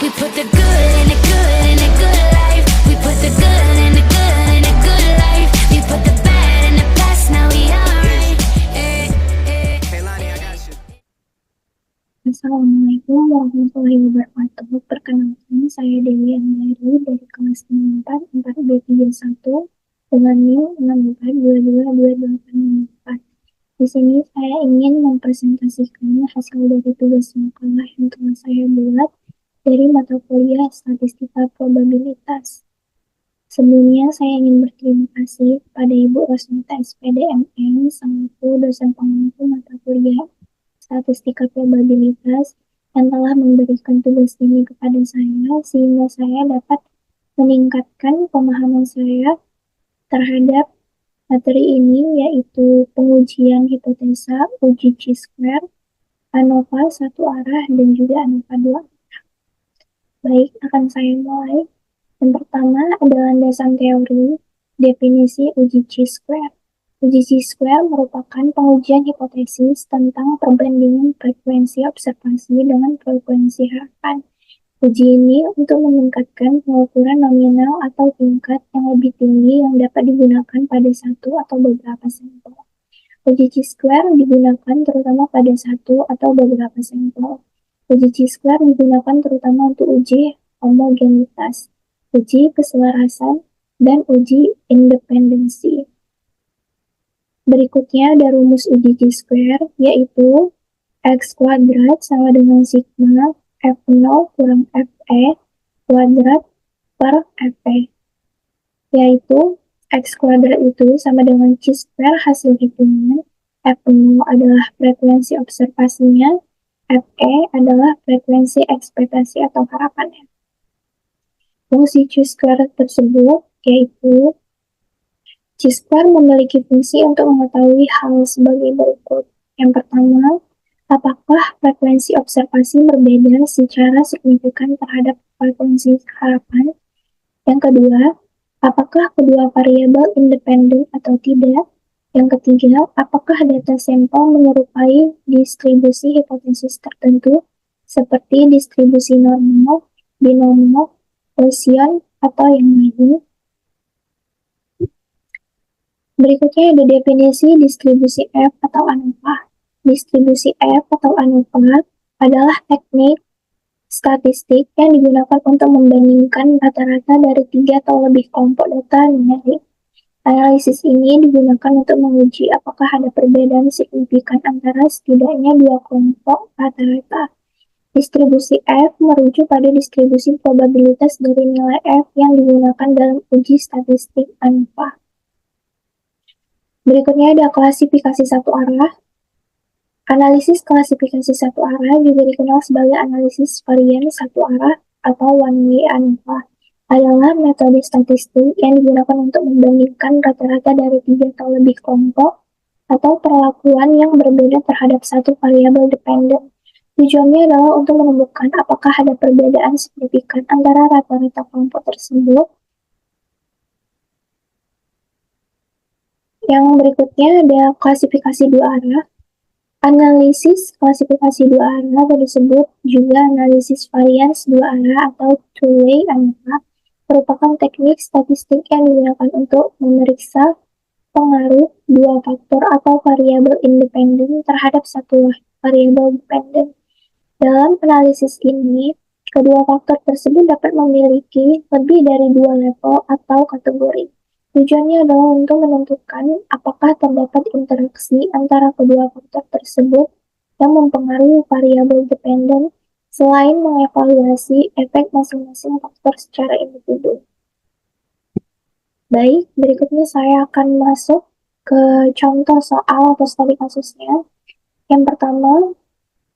We put the good in the good in the good life. We put the good in the good in the good life. We put the bad in the past, now we alright. Hey Lani, I got you. Assalamualaikum warahmatullahi wabarakatuh. Perkenalkan, saya Dewi Andari dari kelas 64 4B31 dengan NIM 64222284. Di sini saya ingin mempresentasikan hasil dari tugas makalah yang telah saya buat dari mata kuliah Statistika Probabilitas. Sebelumnya, saya ingin berterima kasih kepada Ibu Rosmita SPD MM selaku dosen pengampu mata kuliah Statistika Probabilitas yang telah memberikan tugas ini kepada saya sehingga saya dapat meningkatkan pemahaman saya terhadap materi ini, yaitu pengujian hipotesa, uji chi-square, ANOVA satu arah, dan juga ANOVA dua arah. Baik, akan saya mulai. Yang pertama adalah landasan teori, definisi uji chi-square. Uji chi-square merupakan pengujian hipotesis tentang perbandingan frekuensi observasi dengan frekuensi harapan. Uji ini untuk meningkatkan pengukuran nominal atau tingkat yang lebih tinggi yang dapat digunakan pada satu atau beberapa sampel. Uji chi-square digunakan terutama pada satu atau beberapa sampel. Uji chi-square digunakan terutama untuk uji homogenitas, uji keselarasan, dan uji independensi. Berikutnya ada rumus uji chi-square, yaitu X kuadrat sama dengan sigma F0 kurang Fe kuadrat per Fe, yaitu X kuadrat itu sama dengan chi-square hasil hitungan, F0 adalah frekuensi observasinya, Fe adalah frekuensi ekspektasi atau harapannya. Fungsi chi-square tersebut yaitu chi-square memiliki fungsi untuk mengetahui hal sebagai berikut. Yang pertama, apakah frekuensi observasi berbeda secara signifikan terhadap frekuensi harapan? Yang kedua, apakah kedua variabel independen atau tidak? Yang ketiga, apakah data sampel menyerupai distribusi hipotesis tertentu seperti distribusi normal, binomo, Gaussian, atau yang lain? Berikutnya ada definisi distribusi F atau ANOVA. Distribusi F atau ANOVA adalah teknik statistik yang digunakan untuk membandingkan rata-rata dari 3 atau lebih kelompok data numerik. Analisis ini digunakan untuk menguji apakah ada perbedaan signifikan antara setidaknya 2 kelompok rata-rata. Distribusi F merujuk pada distribusi probabilitas dari nilai F yang digunakan dalam uji statistik ANOVA. Berikutnya ada klasifikasi satu arah. Analisis klasifikasi satu arah juga dikenal sebagai analisis varian satu arah atau one-way ANOVA. Adalah metode statistik yang digunakan untuk membandingkan rata-rata dari 3 atau lebih kelompok atau perlakuan yang berbeda terhadap satu variabel dependen. Tujuannya adalah untuk menemukan apakah ada perbedaan signifikan antara rata-rata kelompok tersebut. Yang berikutnya ada klasifikasi dua arah. Analisis klasifikasi dua arah atau disebut juga analisis varians dua arah atau two-way ANOVA merupakan teknik statistik yang digunakan untuk memeriksa pengaruh dua faktor atau variabel independen terhadap satu variabel dependen. Dalam analisis ini, kedua faktor tersebut dapat memiliki lebih dari 2 level atau kategori. Tujuannya adalah untuk menentukan apakah terdapat interaksi antara kedua faktor tersebut yang mempengaruhi variabel dependen selain mengevaluasi efek masing-masing faktor secara individu. Baik, berikutnya saya akan masuk ke contoh soal atau studi kasusnya. Yang pertama,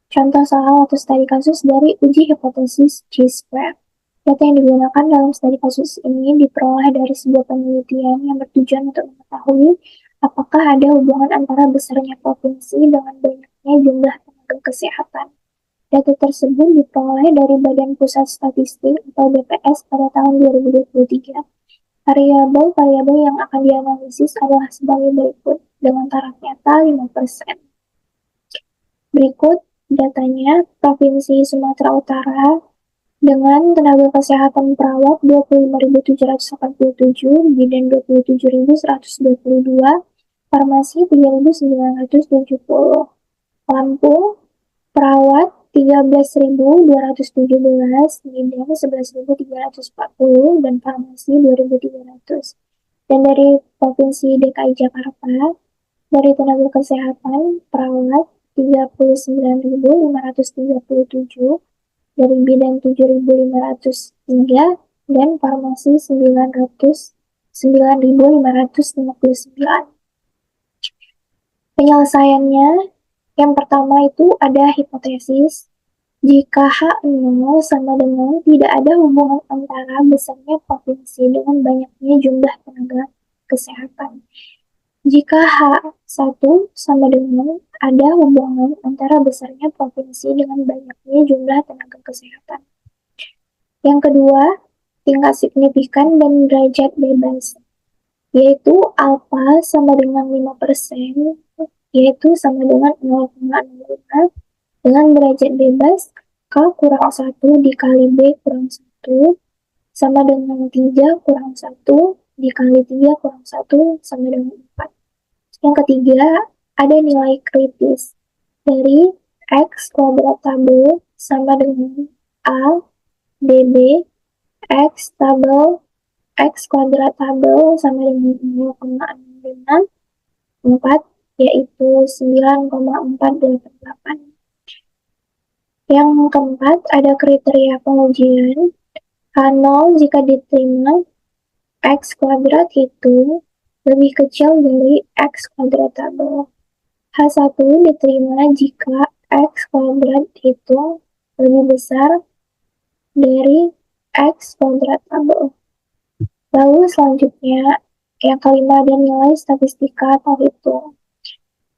contoh soal atau studi kasus dari uji hipotesis chi-square. Data yang digunakan dalam studi kasus ini diperoleh dari sebuah penelitian yang bertujuan untuk mengetahui apakah ada hubungan antara besarnya provinsi dengan banyaknya jumlah tenaga kesehatan. Data tersebut diperoleh dari Badan Pusat Statistik atau BPS pada tahun 2023. Variabel-variabel yang akan dianalisis adalah sebagai berikut dengan taraf nyata 5%. Berikut datanya Provinsi Sumatera Utara dengan tenaga kesehatan perawat 25.787, bidan 27.122, farmasi 3.970. Lampung, perawat 13.217, bidan 11.340, dan farmasi 2.300. Dan dari Provinsi DKI Jakarta, dari tenaga kesehatan perawat 39.537, dari bidan 7.503, dan farmasi 9.559. Penyelesaiannya, yang pertama itu ada hipotesis. Jika H0 sama dengan tidak ada hubungan antara besarnya provinsi dengan banyaknya jumlah tenaga kesehatan. Jika H1 sama dengan ada hubungan antara besarnya provinsi dengan banyaknya jumlah tenaga kesehatan. Yang kedua, tingkat signifikan dan derajat bebas, yaitu alfa sama dengan 5%, yaitu sama dengan 0,05, dengan derajat bebas K kurang 1 dikali B kurang 1 sama dengan 3 kurang 1 dikali 3 kurang 1 sama dengan 4. Yang ketiga, ada nilai kritis dari X kuadrat tabel sama dengan A dB X tabel X kuadrat tabel sama dengan 0,654, yaitu 9,488. Yang keempat, ada kriteria pengujian. H0 jika diterima X kuadrat itu lebih kecil dari X kuadrat tabel. H1 diterima jika X kuadrat itu lebih besar dari X kuadrat tabel. Lalu selanjutnya, yang kelima ada nilai statistika atau hitung.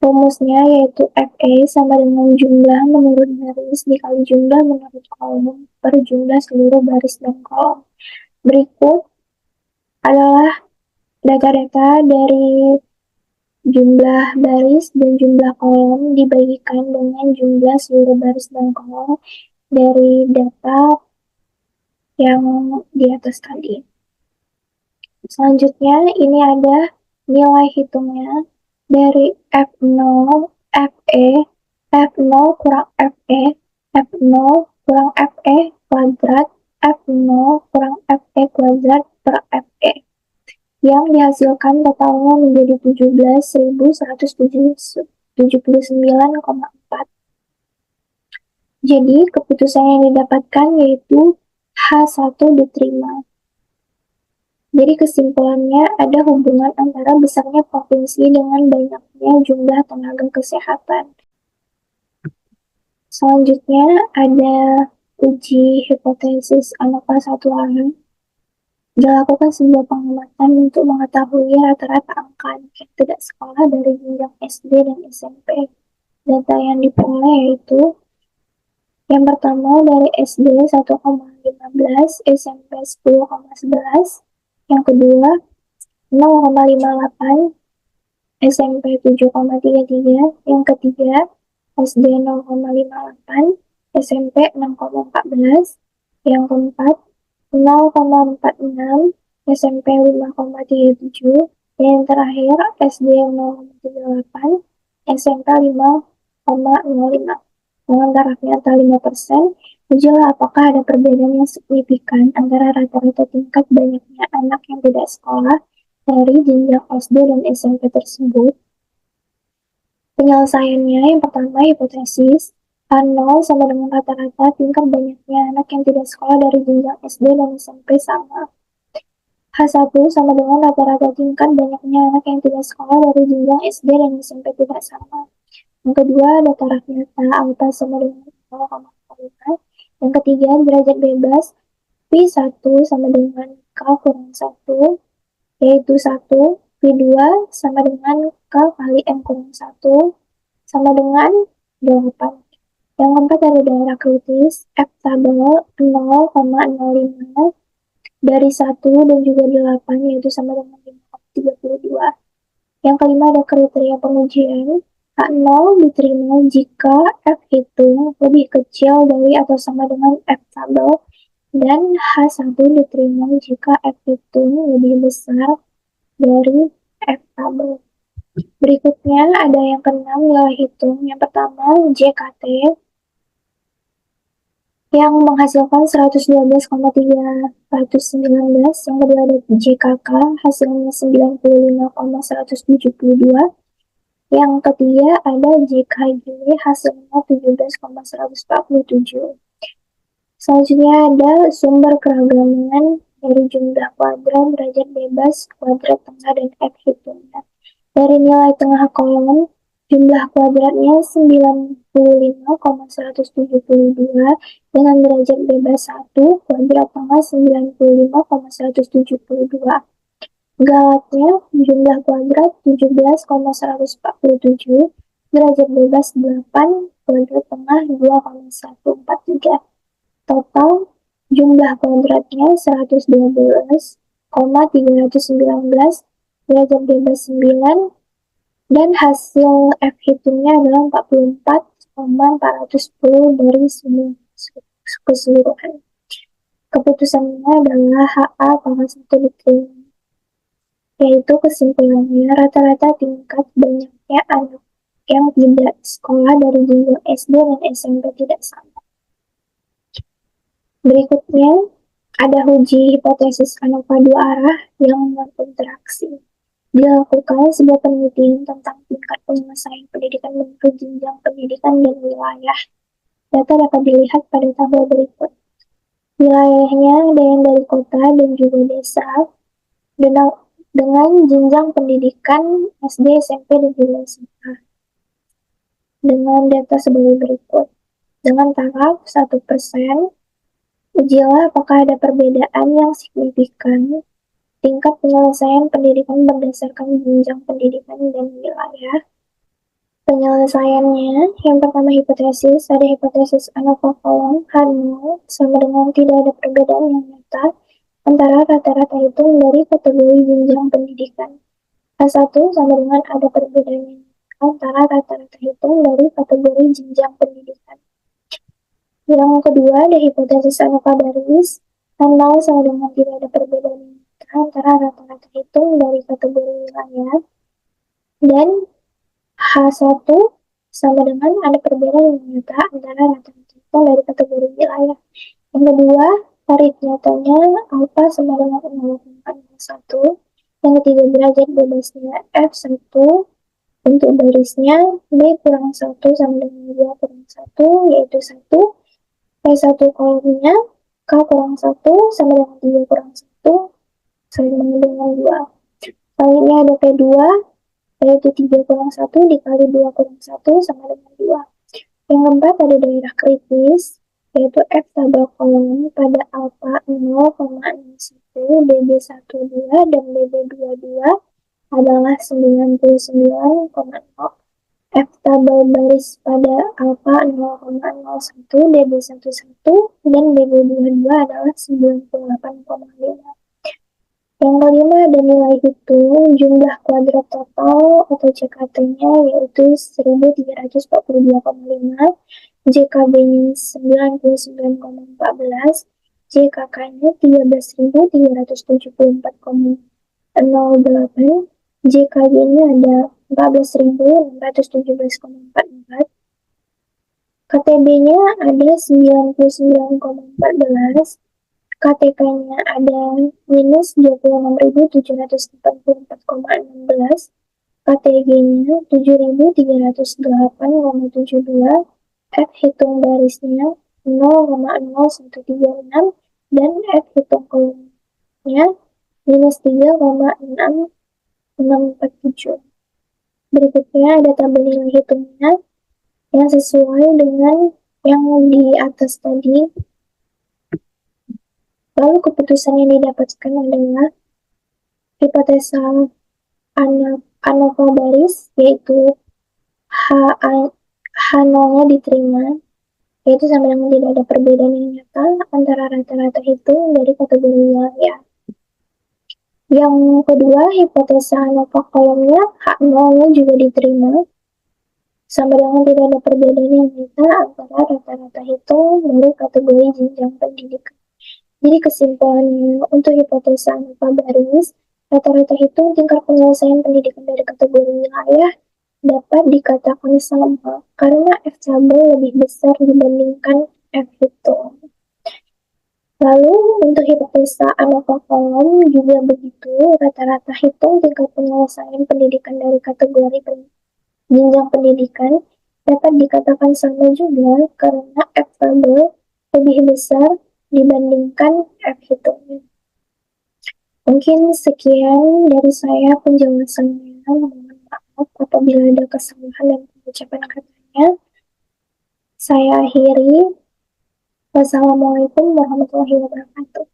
Rumusnya yaitu FE sama dengan jumlah menurut baris dikali jumlah menurut kolom per jumlah seluruh baris dan kolom. Berikut adalah data-data dari jumlah baris dan jumlah kolom dibagikan dengan jumlah seluruh baris dan kolom dari data yang di atas tadi. Selanjutnya, ini ada nilai hitungnya dari F0, FE, F0 kurang FE, F0 kurang FE kuadrat, F0 kurang FE kuadrat per FE, yang dihasilkan totalnya menjadi 17.179,4. Jadi, keputusan yang didapatkan yaitu H1 diterima. Jadi kesimpulannya ada hubungan antara besarnya provinsi dengan banyaknya jumlah tenaga kesehatan. Selanjutnya ada uji hipotesis anak kelas 1A. Dilakukan sebuah pengamatan untuk mengetahui rata-rata angka anak yang tidak sekolah dari jenjang SD dan SMP. Data yang diperoleh yaitu yang pertama dari SD 1,15, SMP 10,11, yang kedua 0,58, SMP 7,33, yang ketiga SD 0,58, SMP 6,14, yang keempat 0,46, SMP 5,37, dan yang terakhir SD 0,38, SMP 5,05. Dengan taraf nyata 5%, ujilah apakah ada perbedaan yang signifikan antara rata-rata tingkat banyaknya anak yang tidak sekolah dari jenjang SD dan SMP tersebut. Penyelesaiannya, yang pertama hipotesis, H0 sama dengan rata-rata tingkat banyaknya anak yang tidak sekolah dari jenjang SD dan SMP sama. H1 sama dengan rata-rata tingkat banyaknya anak yang tidak sekolah dari jenjang SD dan SMP tidak sama. Yang kedua, ada taraf nyata alfa sama dengan 0,5. Yang ketiga, derajat bebas P1 sama dengan K kurang 1, yaitu 1. P2 sama dengan K kali M kurang 1, sama dengan 8. Yang keempat, ada daerah kritis F tabel 0,05 dari 1 dan juga 8, yaitu sama dengan 5,32. Yang kelima, ada kriteria pengujian. H0 diterima jika F itu lebih kecil dari atau sama dengan F tabel, dan H1 diterima jika F hitung lebih besar dari F tabel. Berikutnya ada yang keenam, nilai hitung. Yang pertama, JKT yang menghasilkan 112,319. Yang kedua ada JKK, hasilnya 95,172. Yang ketiga ada JKG, hasilnya 17,147. Selanjutnya ada sumber keragaman dari jumlah kuadrat, derajat bebas, kuadrat tengah, dan F hitungnya. Dari nilai tengah kolom, jumlah kuadratnya 95,172 dengan derajat bebas 1, kuadrat tengah 95,172. Galatnya jumlah kuadrat 17,147, derajat bebas 8, kuadrat tengah 2,143. Total jumlah kuadratnya 112,319, derajat bebas 9, dan hasil F hitungnya adalah 44,410 dari semua keseluruhan. Keputusannya adalah HA pangkat 1 diterima, yaitu kesimpulannya rata-rata tingkat banyaknya anak yang tidak sekolah dari jenjang SD dan SMP tidak sama. Berikutnya ada uji hipotesis ANOVA dua arah yang berinteraksi. Dilakukan sebuah penelitian tentang tingkat penyelesaian pendidikan menurut jenjang pendidikan dan wilayah. Data dapat dilihat pada tabel berikut. Wilayahnya ada yang dari kota dan juga desa, dengan jenjang pendidikan SD, SMP, dan juga SMA. Dengan data sebagai berikut. Dengan taraf 1%, ujilah apakah ada perbedaan yang signifikan tingkat penyelesaian pendidikan berdasarkan jenjang pendidikan dan wilayah. Penyelesaiannya, yang pertama hipotesis, ada hipotesis ANOVA kolom H0 sama dengan tidak ada perbedaan yang nyata antara rata-rata hitung dari kategori jenjang pendidikan. H1 sama dengan ada perbedaan yang nyata antara rata-rata hitung dari kategori jenjang pendidikan. Yang kedua ada hipotesis ANOVA baris, H0 sama dengan tidak ada perbedaan yang nyata antara rata-rata hitung dari kategori wilayah, dan H1 sama dengan ada perbedaan yang nyata antara rata-rata hitung dari kategori wilayah. Yang kedua, tarif nyatanya alfa sama dengan 0,01. Yang ketiga, derajat bebasnya F1. Untuk barisnya B kurang 1 sama dengan 2 kurang 1, yaitu 1. P1 kolomnya K kurang 1 sama dengan 3 kurang 1, sama dengan 2. Selanjutnya ada P2, yaitu 3 kurang 1 dikali 2 kurang 1 sama dengan 2. Yang keempat ada daerah kritis, yaitu F tabel kolom pada alfa 0,61, BB12 dan BB22 adalah 99,0. F tabel baris pada alfa 0,01, BB11 dan BB22 adalah 98,5. Yang kelima ada nilai hitung jumlah kuadrat total atau JKT-nya, yaitu 1342,5, JKB-nya 99,14, JKK-nya 13.374,08, JKG-nya ada 14.617,44, KTB-nya ada 99,14, KTK-nya ada minus 26.784,16, KTG-nya 7.308,72, F hitung barisnya 0,0136, dan F hitung kolomnya minus 3,6647. Berikutnya ada tabel nilai hitungnya yang sesuai dengan yang di atas tadi. Lalu keputusan yang didapatkan adalah hipotesa ANOVA baris, yaitu H0-nya diterima, yaitu sama dengan tidak ada perbedaan yang nyata antara rata-rata hitung dari kategori wilayah. Yang kedua, hipotesa ANOVA kolomnya H0-nya juga diterima, sama dengan tidak ada perbedaan yang nyata antara rata-rata hitung dari kategori jenjang pendidikan. Jadi kesimpulannya, untuk hipotesa ANOVA baris, rata-rata hitung tingkat penyelesaian pendidikan dari kategori wilayah dapat dikatakan sama, karena F tabel lebih besar dibandingkan F hitung. Lalu untuk hipotesa ANOVA kolom juga begitu, rata-rata hitung tingkat penyelesaian pendidikan dari kategori jenjang pendidikan dapat dikatakan sama juga karena F tabel lebih besar dibandingkan F hitung. Mungkin sekian dari saya penjelasannya. Mohon maaf apabila ada kesalahan dan pengucapan katanya. Saya akhiri. Wassalamualaikum warahmatullahi wabarakatuh.